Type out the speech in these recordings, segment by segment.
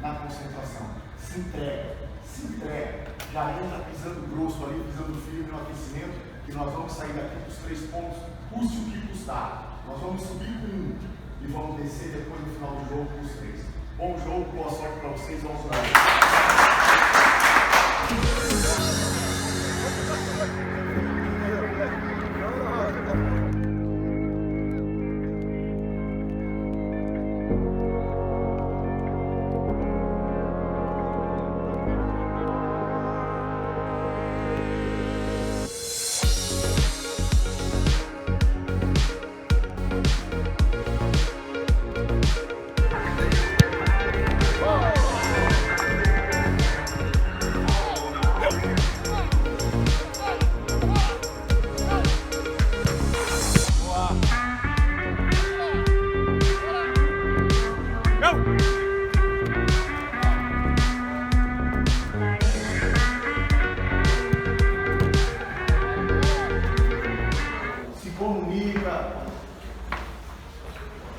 na concentração. Se entrega, já entra pisando grosso ali, pisando firme no aquecimento, que nós vamos sair daqui com os 3 pontos, custe o que custar. Nós vamos subir com 1 e vamos descer depois no final do jogo com os 3. Bom jogo, boa sorte para vocês, vamos lá.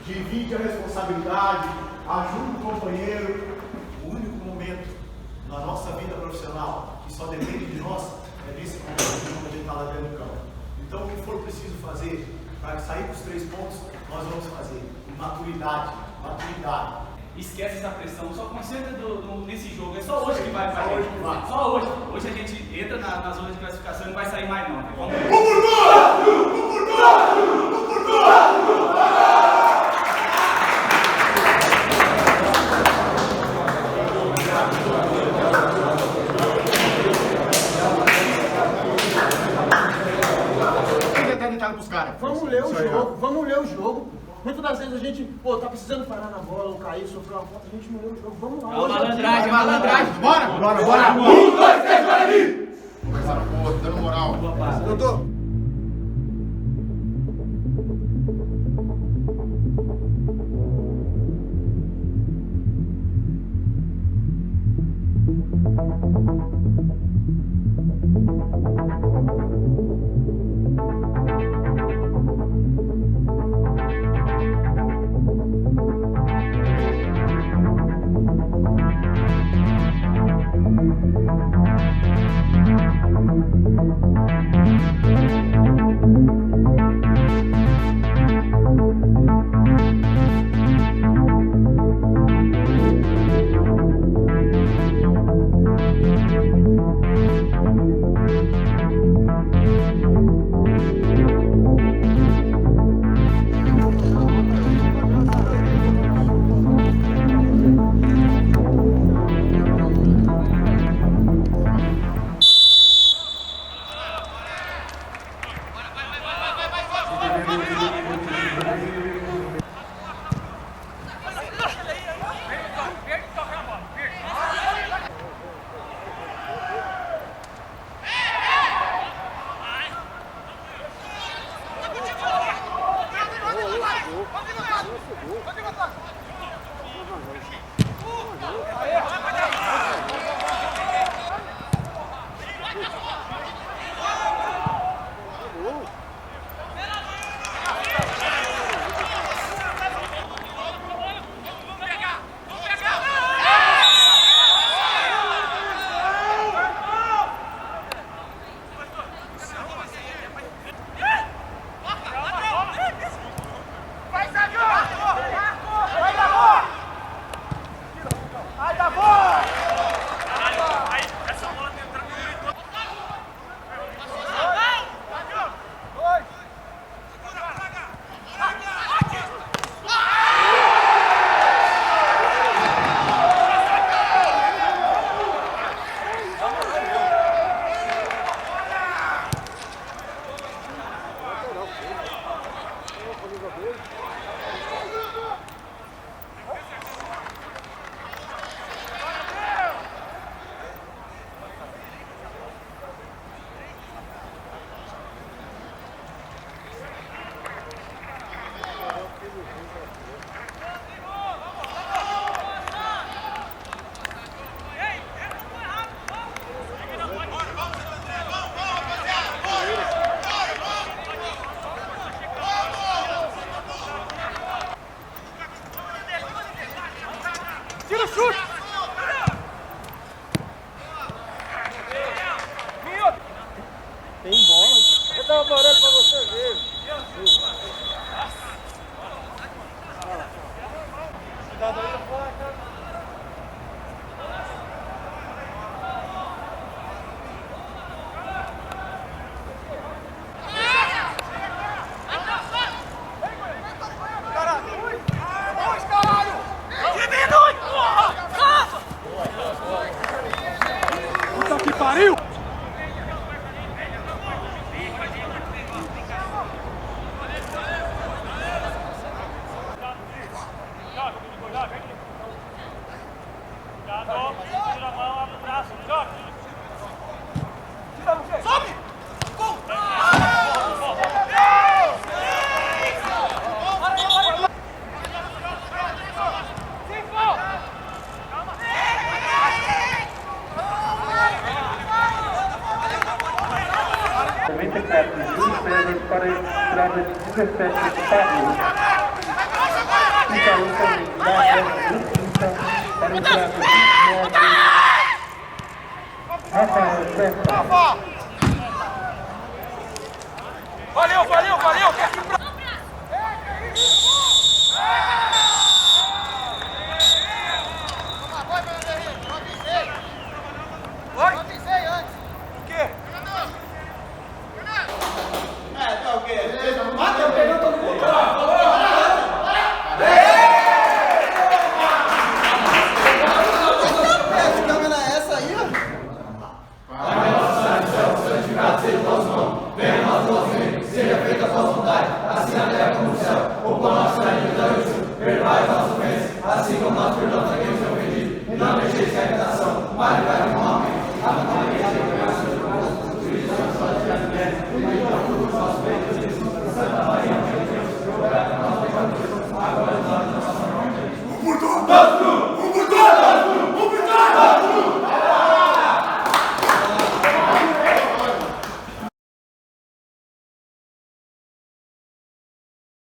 Divide a responsabilidade, ajuda o companheiro. O único momento na nossa vida profissional que só depende de nós é nesse momento que a gente está lá dentro do campo. Então, o que for preciso fazer para sair com os 3 pontos, nós vamos fazer. Maturidade. Esquece essa pressão, só concentra nesse jogo. É só hoje que vai pra gente. Só hoje. Hoje a gente entra na zona de classificação e não vai sair mais não. Vamos Vamos ler o jogo. Muitas das vezes a gente, tá precisando parar na bola, ou cair, sofrer uma falta, a gente não lê o jogo. Vamos lá. É malandragem. Bora! 1, 2, 3, Guarani! Começaram, dando moral. Doutor. guarda de 17 segundos. Fica aí também da reta de quinta para o campo de 9. Rafael Santa. Valeu! Oi? Eu avisei antes. O quê? Tá o quê? Mata, pegou todo mundo. Que câmera é essa aí, ó? Pai nosso que está no céu, santificado seja o vosso nome. Venha a nós o vosso reino, seja feita a vossa vontade, assim na terra como no céu. O pão nosso cada dia nos dai hoje. Perdoai as nossas ofensas, assim como nós perdoamos a quem nos tem ofendido. E não deixeis cair em tentação, mas livrai-nos do mal.